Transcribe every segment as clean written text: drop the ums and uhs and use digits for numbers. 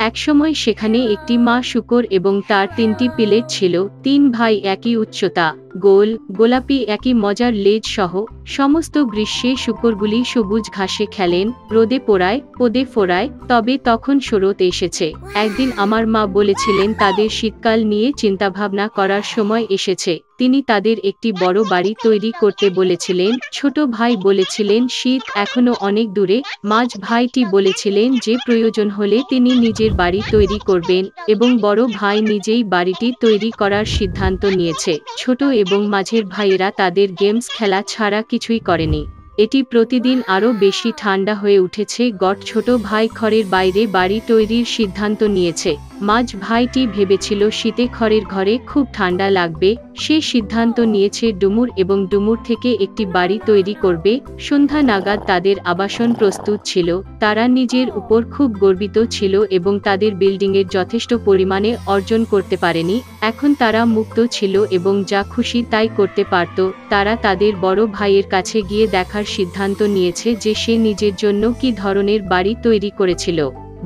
একসময় সেখানে একটি মা শূকর এবং তার ৩টি পিলেট ছিল। ৩ ভাই একই উচ্চতা, গোল, গোলাপি একই মজার লেজ সহ। সমস্ত গ্রীষ্মে শূকরগুলি সবুজ ঘাসে খেলেন, রোদে পোড়ায়, পদে ফোড়ায়। তবে তখন শরৎ এসেছে। একদিন আমার মা বলেছিলেন তাদের শীতকাল নিয়ে চিন্তাভাবনা করার সময় এসেছে। তিনি তাদের একটি বড় বাড়ি তৈরি করতে বলেছিলেন। ছোট ভাই বলেছিলেন শীত এখনো অনেক দূরে। মাঝ ভাইটি বলেছিলেন যে প্রয়োজন হলে তিনি নিজের বাড়ি তৈরি করবেন এবং বড় ভাই নিজেই বাড়িটি তৈরি করার সিদ্ধান্ত নিয়েছে। ছোট এবং মাঝের ভাইয়েরা তাদের গেমস খেলা ছাড়া কিছুই করেনি। এটি প্রতিদিন আরও বেশি ঠান্ডা হয়ে উঠেছে। ছোট ভাই খড়ের বাইরে বাড়ি তৈরির সিদ্ধান্ত নিয়েছে। মাঝ ভাইটি ভেবেছিল শীতে খড়ের ঘরে খুব ঠান্ডা লাগবে। সে সিদ্ধান্ত নিয়েছে ডুমুর এবং ডুমুর থেকে একটি বাড়ি তৈরি করবে। সন্ধ্যা নাগাদ তাদের আবাসন প্রস্তুত ছিল। তারা নিজের উপর খুব গর্বিত ছিল এবং তাদের বিল্ডিংয়ের যথেষ্ট পরিমাণে অর্জন করতে পারেনি। এখন তারা মুক্ত ছিল এবং যা খুশি তাই করতে পারত। তারা তাদের বড় ভাইয়ের কাছে গিয়ে দেখার সিদ্ধান্ত নিয়েছে যে সে নিজের জন্য কী ধরনের বাড়ি তৈরি করেছিল।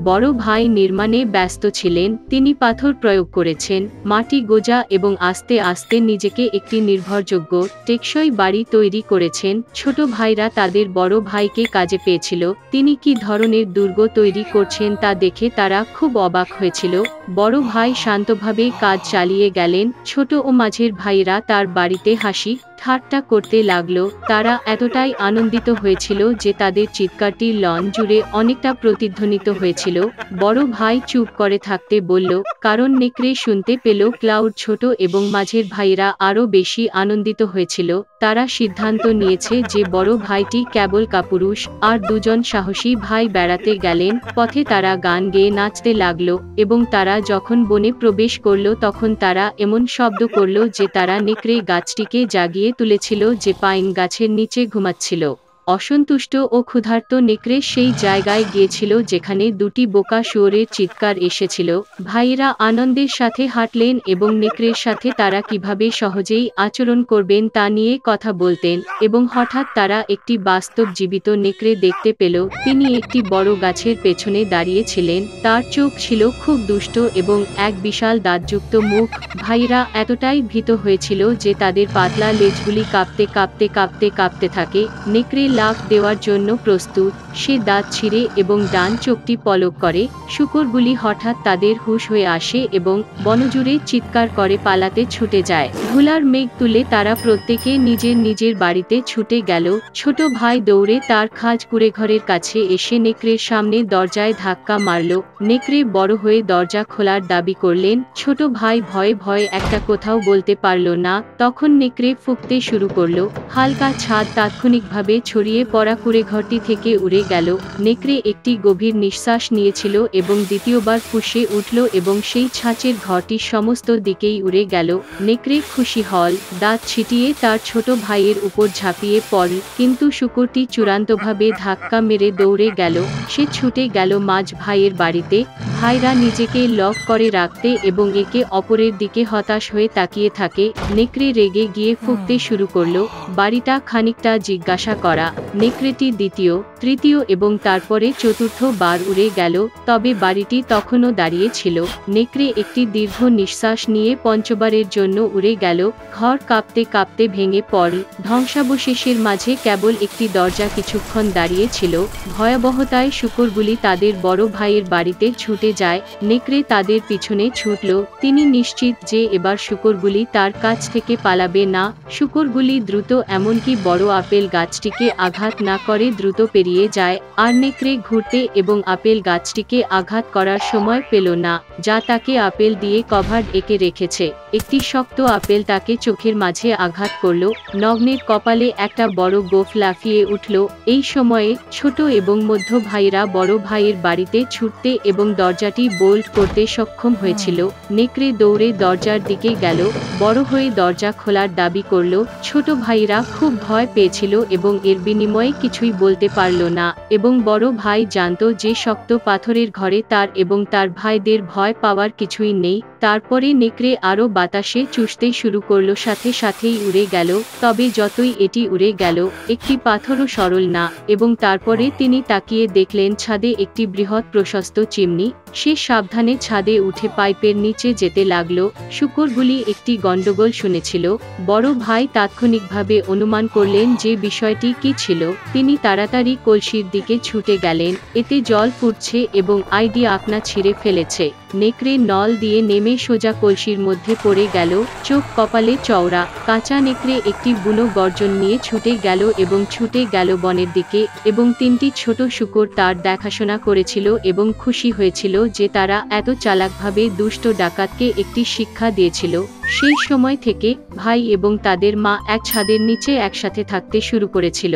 বড় ভাই নির্মাণে ব্যস্ত ছিলেন। তিনি পাথর প্রয়োগ করেছেন, মাটি গোজা এবং আস্তে আস্তে নিজেকে একটি নির্ভরযোগ্য, টেকসই বাড়ি তৈরি করেছেন। ছোট ভাইরা তাদের বড় ভাইকে কাজে পেয়েছিল। তিনি কী ধরনের দুর্গ তৈরি করছেন তা দেখে তারা খুব অবাক হয়েছিল। বড় ভাই শান্তভাবে কাজ চালিয়ে গেলেন। ছোট ও মাঝের ভাইরা তার বাড়িতে হাসি ঠাট্টা করতে লাগলো। তারা এতটাই আনন্দিত হয়েছিল যে তাদের চিৎকারটি লন জুড়ে অনেকটা প্রতিধ্বনিত হয়েছিল। বড় ভাই চুপ করে থাকতে বলল, কারণ নেকড়ে শুনতে পেল। ক্লাউড ছোট এবং মাঝের ভাইরা আরও বেশি আনন্দিত হয়েছিল। তারা সিদ্ধান্ত নিয়েছে যে বড় ভাইটি কেবল কাপুরুষ আর দুজন সাহসী ভাই বেড়াতে গেলেন। পথে তারা গান গেয়ে নাচতে লাগলো এবং তারা যখন বনে প্রবেশ করল তখন তারা এমন শব্দ করল যে তারা নেকড়ে গাছটিকে জাগিয়ে তুলেছিল যে পাইন গাছের নিচে ঘুমাচ্ছিল। অসন্তুষ্ট ও ক্ষুধার্ত নেকড়ে সেই জায়গায় গিয়েছিল যেখানে দুটি বোকা শুয়োরের চিৎকার এসেছিল। ভাইয়েরা আনন্দের সাথে হাঁটলেন এবং নেকড়ের সাথে তারা কিভাবে সহজেই আচরণ করবেন তা নিয়ে কথা বলতেন এবং হঠাৎ তারা একটি বাস্তব জীবিত নেকড়ে দেখতে পেল। তিনি একটি বড় গাছের পেছনে দাঁড়িয়েছিলেন। তার চোখ ছিল খুব দুষ্ট এবং এক বিশাল দাঁতযুক্ত মুখ। ভাইয়েরা এতটাই ভীত হয়েছিল যে তাদের পাতলা লেজগুলি কাঁপতে কাঁপতে কাঁপতে কাঁপতে থাকে। নেকড়ে লাফ দেওয়ার জন্য প্রস্তুত। সে দাঁত ছিঁড়ে এবং ডান চোখটি পলক করে। শূকরগুলি হঠাৎ তাদের হুঁশ হয়ে আসে এবং বনজুড়ে চিৎকার করে পালাতে ছুটে যায়। ধুলার মেঘ তুলে তারা প্রত্যেকে নিজের নিজের বাড়িতে ছুটে গেল। ছোট ভাই দৌড়ে তার খাঁজ কুঁড়েঘরের কাছে এসে নেকড়ের সামনে দরজায় ধাক্কা মারল। নেকড়ে বড় হয়ে দরজা খোলার দাবি করলেন। ছোট ভাই ভয়ে ভয়ে একটা কোথাও বলতে পারল না। তখন নেকড়ে ফুঁকতে শুরু করল। হালকা ছাদ তাৎক্ষণিকভাবে ছড়িয়ে পড়া কুঁড়েঘরটি থেকে উড়ে গেল। নেকড়ে একটি গভীর নিঃশ্বাস নিয়েছিল এবং দ্বিতীয়বার ফুঁসে উঠল এবং সেই ছাঁচের ঘরটি সমস্ত দিকেই উড়ে গেল। নেকড়ে খুশি হল, দাঁত ছিটিয়ে তার ছোট ভাইয়ের উপর ঝাঁপিয়ে পড়ল, কিন্তু শূকরটি চূড়ান্তভাবে ধাক্কা মেরে দৌড়ে গেল। সে ছুটে গেল মাঝ ভাইয়ের বাড়িতে। ভাইরা নিজেকে লক করে রাখতে এবং একে অপরের দিকে হতাশ হয়ে তাকিয়ে থাকে। নেকড়ে রেগে গিয়ে ফুঁকতে শুরু করল। বাড়িটা খানিকটা জিজ্ঞাসা করা। নেকড়েটি দ্বিতীয়, তৃতীয় এবং তারপরে চতুর্থ বার উড়ে গেল, তবে বাড়িটি তখনও দাঁড়িয়ে ছিল। নেকড়ে একটি দীর্ঘ নিঃশ্বাস নিয়ে পঞ্চবারের জন্য উড়ে গেল। ঘর কাঁপতে কাঁপতে ভেঙে পড়ল। ধ্বংসাবশেষের মাঝে কেবল একটি দরজা কিছুক্ষণ দাঁড়িয়ে ছিল। ভয়াবহতায় শূকরগুলি তাদের বড় ভাইয়ের বাড়িতে ছুটে যায়। নেকড়ে তাদের পিছনে ছুটল। তিনি নিশ্চিত যে এবার শূকরগুলি তার কাছ থেকে পালাবে না। শূকরগুলি দ্রুত, এমনকি বড় আপেল গাছটিকে আঘাত না করে দ্রুত পেরিয়ে যায়। আর নেকড়ে ঘুরতে এবং আপেল গাছটিকে আঘাত করার সময় পেল না, যা তাকে আপেল দিয়ে কভার এঁকে রেখেছে। একটি শক্ত আপেল তাকে চোখের মাঝে আঘাত করল। নগ্নের কপালে একটা বড় গোঁফ লাফিয়ে উঠল। এই সময়ে ছোট এবং মধ্য ভাইয়েরা বড় ভাইয়ের বাড়িতে ছুটতে এবং দরজাটি বোল্ট করতে সক্ষম হয়েছিল। নেকড়ে দৌড়ে দরজার দিকে গেল, বড় হয়ে দরজা খোলার দাবি করল। ছোট ভাইয়েরা খুব ভয় পেয়েছিল এবং এর বিনিময়ে কিছুই বলতে পারল না, এবং বড় ভাই জানত যে শক্ত পাথরের ঘরে তার এবং তার ভাইদের ভয় পাওয়ার কিছুই নেই। তারপরে নেকড়ে আরও বাতাসে চুষতে শুরু করল, সাথে সাথেই উড়ে গেল। তবে যতই এটি উড়ে গেল, একটি পাথরও সরল না। এবং তারপরে তিনি তাকিয়ে দেখলেন ছাদে একটি বৃহৎ প্রশস্ত চিমনি। সে সাবধানে ছাদে উঠে পাইপের নিচে যেতে লাগলো। শূকরগুলি একটি গন্ডগোল শুনেছিল। বড় ভাই তাৎক্ষণিকভাবে অনুমান করলেন যে বিষয়টি কি ছিল। তিনি তাড়াতাড়ি কলসির দিকে ছুটে গেলেন। এতে জল ফুটছে এবং আইডি আপনা ছিঁড়ে ফেলেছে। নেকড়ে নল দিয়ে নেমে সোজা কলসির মধ্যে পড়ে গেল। চোখ কপালে চওড়া। কাঁচা নেকড়ে একটি বুনো গর্জন নিয়ে ছুটে গেল এবং ছুটে গেল বনের দিকে, এবং তিনটি ছোট শূকর তার দেখাশোনা করেছিল এবং খুশি হয়েছিল যে তারা এত চালাকভাবে দুষ্ট ডাকাতকে একটি শিক্ষা দিয়েছিল। সেই সময় থেকে ভাই এবং তাদের মা এক ছাদের নিচে একসাথে থাকতে শুরু করেছিল।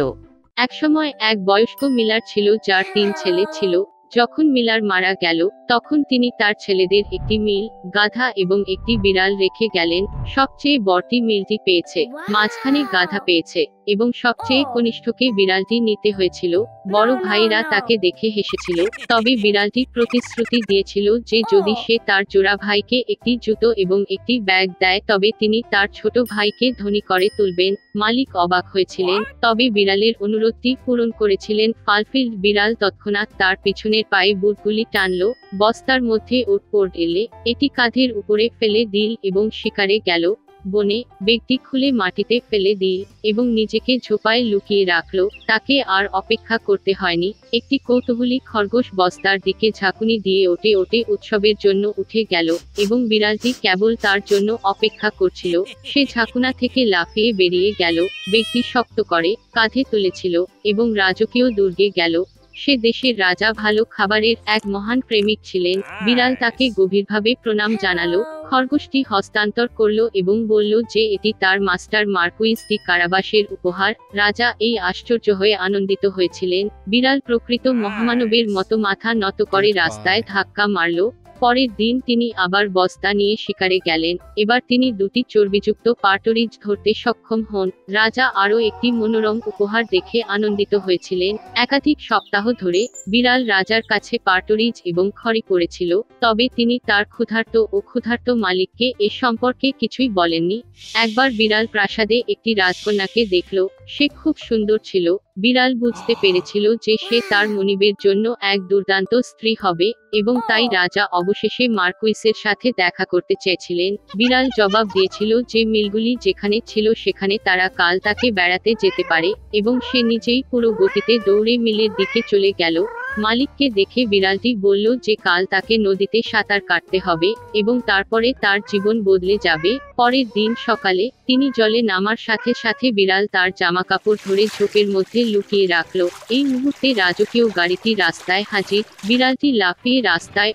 একসময় এক বয়স্ক মিলার ছিল যার 3 ছেলে ছিল। যখন মিলার মারা গেল তখন তিনি তার ছেলেদের একটি মিল, গাধা এবং একটি বিড়াল রেখে গেলেন। সবচেয়ে বড়টি মিলটি পেয়েছে, মাঝখানে গাধা পেয়েছে এবং সবচেয়ে কনিষ্ঠকে বিড়ালটি নিতে হয়েছিল। বড় ভাইরা তাকে দেখে হেসেছিল, তবে বিড়ালটি প্রতিশ্রুতি দিয়েছিল যে যদি সে তার জোড়া ভাইকে একটি জুতো এবং একটি ব্যাগ দেয় তবে তিনি তার ছোট ভাইকে ধনী করে তুলবেন। মালিক অবাক হয়েছিলেন, তবে বিড়ালের অনুরোধটি পূরণ করেছিলেন। ফালফিল্ড বিড়াল তৎক্ষণাৎ তার পিছনের পায়ে বুটগুলি টানল। বস্তার মধ্যে ওটপোর্ট এলে এটি কাঁধের উপরে ফেলে দিল এবং শিকারে গেল। বনে ব্যাগটি খুলে মাটিতে ফেলে দিল এবং নিজেকে ঝোপায় লুকিয়ে রাখল। তাকে আর অপেক্ষা করতে হয়নি। একটি কৌতূহলী খরগোশ বস্তার দিকে ঝাঁকুনি দিয়ে ওটে ওটে উৎসবের জন্য উঠে গেল এবং বিড়ালটি কেবল তার জন্য অপেক্ষা করছিল। সে ঝাঁকুনা থেকে লাফিয়ে বেরিয়ে গেল, ব্যাগটি শক্ত করে কাঁধে তুলেছিল এবং রাজকীয় দুর্গে গেল। সে দেশের রাজা ভালো খাবারের এক মহান প্রেমিক ছিলেন। বিড়াল তাকে গভীরভাবে প্রণাম জানালো। খরগোশটি হস্তান্তর করল এবং বলল যে এটি তার মাস্টার মার্কুইস ডি কারাবাসের উপহার। রাজা এই আশ্চর্য হয়ে আনন্দিত হয়েছিলেন। বিড়াল প্রকৃত মহামানবের মতো মাথা নত করে রাস্তায় ধাক্কা মারল। পরের দিন তিনি আবার বস্তা নিয়ে শিকারে গেলেন। এবার তিনি দুটি চর্বিযুক্ত পার্টরিজ ধরতে সক্ষম হন। রাজা আরও একটি মনোরম উপহার দেখে আনন্দিত হয়েছিলেন। একাধিক সপ্তাহ ধরে বিড়াল রাজার কাছে পার্টরিজ এবং খড়ি করেছিল, তবে তিনি তার ক্ষুধার্ত মালিককে এ সম্পর্কে কিছুই বলেননি। একবার বিড়াল প্রাসাদে একটি রাজকন্যাকে দেখল। সে খুব সুন্দর ছিল। বিড়াল বুঝতে পেরেছিল যে সে তার মনিবের জন্য এক দুর্দান্ত স্ত্রী হবে, এবং তাই রাজা অবশেষে মার্কুইসের সাথে দেখা করতে চেয়েছিলেন। বিড়াল জবাব দিয়েছিল যে মিলগুলি যেখানে ছিল সেখানে তারা কাল তাকে বেড়াতে যেতে পারে, এবং সে নিজেই পুরো গতিতে দৌড়ে মিলের দিকে চলে গেল। মালিককে দেখে বিড়ালটি বলল যে কাল তাকে নদীতে সাঁতার কাটতে হবে এবং তারপরে তার জীবন বদলে যাবে। পরের দিন সকালে তিনি জলে নামার সাথে সাথে বিড়াল তার জামাকাপড় ধরে ঝোপের মধ্যে লুকিয়ে রাখল। এই মুহূর্তে রাজকীয় গাড়িটি রাস্তায় হাজির। বিড়ালটি লাফিয়ে রাস্তায়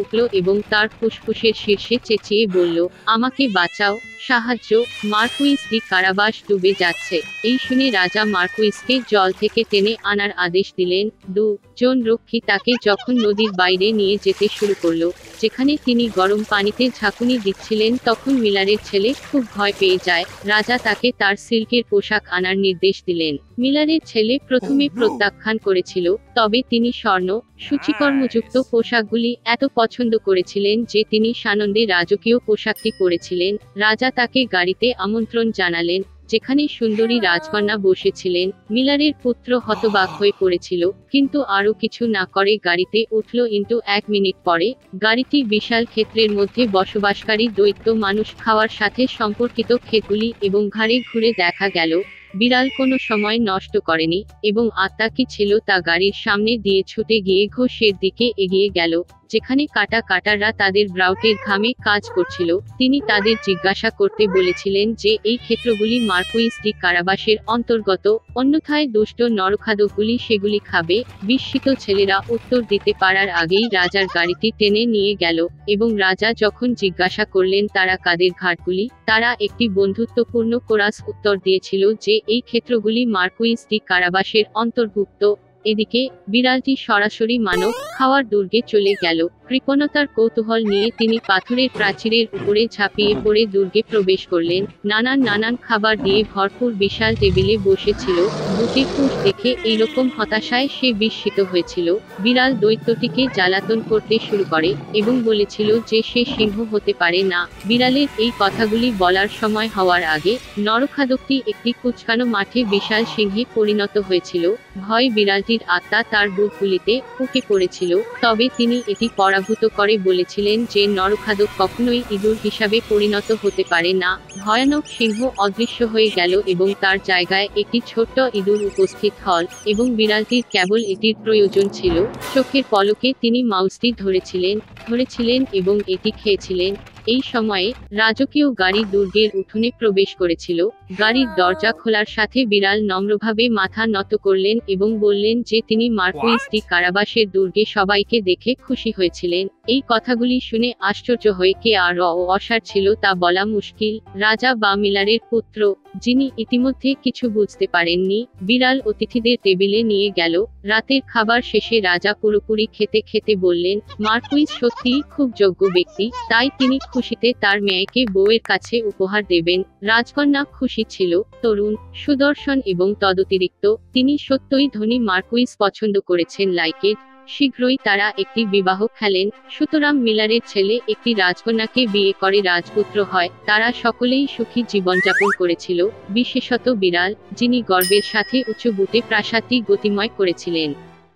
উঠল এবং তার ফুসফুসের শীর্ষে চেঁচিয়ে বলল, আমাকে বাঁচাও, সাহায্য, মার্কুইস ডি কারাবাস ডুবে যাচ্ছে। এই শুনে রাজা মার্কুইসকে জল থেকে টেনে আনার আদেশ দিলেন। 2 জন রক্ষী তাকে যখন নদীর বাইরে নিয়ে যেতে শুরু করলো, যেখানে তিনি গরম পানিতে ঝাঁকুনি দিচ্ছিলেন, তখন মিলারের ছেলে খুব ভয় পেয়ে যায়। রাজা তাকে তার সিল্কের পোশাক আনার নির্দেশ দিলেন। মিলারের ছেলে প্রথমে প্রত্যাখ্যান করেছিল, তবে তিনি স্বর্ণ সূচিকর্মযুক্ত পোশাকগুলি এত পছন্দ করেছিলেন যে তিনি সানন্দে রাজকীয় পোশাকটি পরেছিলেন। রাজা তাকে গাড়িতে আমন্ত্রণ জানালেন, যেখানে সুন্দরী রাজকন্যা বসেছিলেন। মিলারের পুত্র হতবাক হয়ে পড়েছিল, কিন্তু আরও কিছু না করে গাড়িতে উঠল। 1 মিনিট পরে গাড়িটি বিশাল ক্ষেত্রের মধ্যে বসবাসকারী দৈত্য মানুষ খাওয়ার সাথে সম্পর্কিত ক্ষেতগুলি এবং ঘাড়ে ঘুরে দেখা গেল। বিড়াল কোনো সময় নষ্ট করেনি এবং আত্মা কি ছিল তা গাড়ির সামনে দিয়ে ছুটে গিয়ে ঘোষের দিকে এগিয়ে গেল, যেখানে কাটাররা তাদের ব্রাউটের ঘামে কাজ করছিল। তিনি তাদের জিজ্ঞাসা করতে বলেছিলেন যে এই ক্ষেত্রগুলি মার্কুইস ডি কারাবাসের অন্তর্গত, অন্যথায় দুষ্ট নরখাদকগুলি সেগুলি খাবে। বিস্মিত ছেলেরা উত্তর দিতে পারার আগেই রাজার গাড়িটি টেনে নিয়ে গেল, এবং রাজা যখন জিজ্ঞাসা করলেন তারা কাদের ঘাটগুলি, তারা একটি বন্ধুত্বপূর্ণ কোরাস উত্তর দিয়েছিল যে এই ক্ষেত্রগুলি মার্কুইস ডি কারাবাসের অন্তর্ভুক্ত। এদিকে বিড়ালটি সরাসরি মানব খাওয়ার দুর্গে চলে গেল। কৃপণতার কৌতূহল নিয়ে তিনি পাথরের প্রাচীরের উপরে ঝাঁপিয়ে পড়ে দুর্গে প্রবেশ করলেন। নানান খাবার দিয়ে ভরপুর বিশাল টেবিলে বসেছিল। দুটি কুশ দেখে এইরকম হতাশায় সে বিস্মিত হয়েছিল। বিড়াল দৈত্যটিকে জ্বালাতন করতে শুরু করে এবং বলেছিল যে সে সিংহ হতে পারে না। বিড়ালের এই কথাগুলি বলার সময় হওয়ার আগে নরখাদকটি একটি কুচকানো মাঠে বিশাল সিংহে পরিণত হয়েছিল। ভয় বিড়ালটির আত্মা তার বুকগুলিতে উকে পড়েছিল, তবে তিনি এটি পরাভূত করে বলেছিলেন যে নরখাদক কখনোই ইঁদুর হিসাবে পরিণত হতে পারে না। ভয়ানক সিংহ অদৃশ্য হয়ে গেল এবং তার জায়গায় একটি ছোট্ট ইঁদুর উপস্থিত হল, এবং বিড়ালটির কেবল এটির প্রয়োজন ছিল। চোখের পলকে তিনি মাউসটি ধরেছিলেন এবং এটি খেয়েছিলেন। এই সময়ে রাজকীয় গাড়ি দুর্গের উঠোনে প্রবেশ করেছিল। গাড়ির দরজা খোলার সাথে বিড়াল নম্রভাবে মাথা নত করলেন এবং বললেন যে তিনি মার্কুইস ডি কারাবাসের দুর্গে সবাইকে দেখে খুশি হয়েছিলেন। এই কথাগুলি শুনে আশ্চর্য হয়ে কে আর অসার ছিল তা বলা মুশকিল। রাজা বা মিলারের পুত্র, যিনি ইতিমধ্যে কিছু বুঝতে পারেননি, বিড়াল অতিথিদের টেবিলে নিয়ে গেল। রাতের খাবার শেষে রাজা পুরোপুরি খেতে খেতে বললেন, মার্কুইস সত্যিই খুব যোগ্য ব্যক্তি, তাই তিনি খুশিতে তার মেয়েকে বউয়ের কাছে উপহার দেবেন। রাজকন্যা খুশি ছিল, তরুণ, সুদর্শন এবং তদতিরিক্ত তিনি সত্যই ধনী মার্কুইস পছন্দ করেছেন লাইকেট। শীঘ্রই তারা একটি বিবাহ খেলেন। সুতরাং মিলারের ছেলে একটি রাজকন্যাকে বিয়ে করে রাজপুত্র হয়। তারা সকলেই সুখী জীবনযাপন করেছিল, বিশেষত বিড়াল, যিনি গর্বের সাথে উঁচু বুটে প্রাসাদটি গতিময় করেছিলেন।